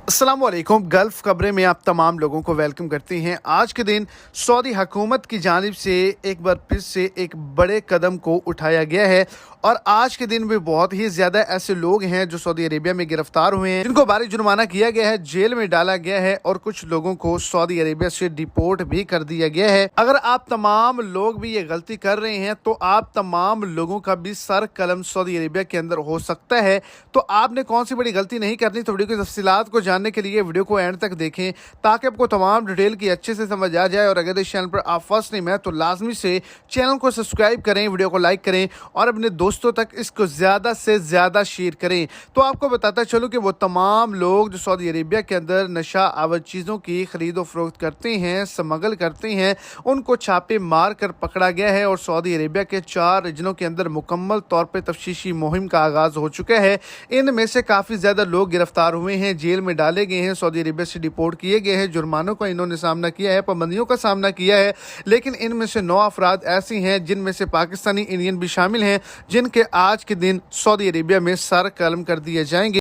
अस्सलाम वालेकुम। गल्फ़ खबरें में आप तमाम लोगों को वेलकम करते हैं। आज के दिन सऊदी हुकूमत की जानिब से एक बार फिर से एक बड़े कदम को उठाया गया है और आज के दिन में बहुत ही ज़्यादा ऐसे लोग हैं जो सऊदी अरेबिया में गिरफ्तार हुए हैं, जिनको भारी जुर्माना किया गया है, जेल में डाला गया है और कुछ लोगों को सऊदी अरेबिया से डिपोर्ट भी कर दिया गया है। अगर आप तमाम लोग भी ये गलती कर रहे हैं तो आप तमाम लोगों का भी सर कलम सऊदी अरेबिया के अंदर हो सकता है। तो आपने कौन सी बड़ी गलती नहीं करनी, तो वीडियो की तफसीलात को जानने के लिए वीडियो को एंड तक देखें ताकि आपको तमाम डिटेल की अच्छे से समझ आ जाए। और अगर इस चैनल पर आप फर्स्ट टाइम है तो लाजमी से चैनल को सब्सक्राइब करें, वीडियो को लाइक करें और अपने दोस्तों तक इसको ज़्यादा से ज़्यादा शेयर करें। तो आपको बताता चलूँ कि वो तमाम लोग जो सऊदी अरेबिया के अंदर नशा आवर चीज़ों की खरीद व फरोख्त करते हैं, स्मगल करते हैं, उनको छापे मार कर पकड़ा गया है और सऊदी अरेबिया के 4 रीजनों के अंदर मुकम्मल तौर पर तफ्तीशी मुहिम का आगाज़ हो चुका है। इनमें से काफ़ी ज़्यादा लोग गिरफ्तार हुए हैं, जेल में डाले गए हैं, सऊदी अरेबिया से डिपोर्ट किए गए हैं, जुर्मानों का इन्होंने सामना किया है, पाबंदियों का सामना किया है। लेकिन इनमें से 9 अफराद ऐसे हैं जिनमें से पाकिस्तानी इंडियन भी शामिल हैं, जिनके आज के दिन सऊदी अरेबिया में सर कलम कर दिए जाएंगे।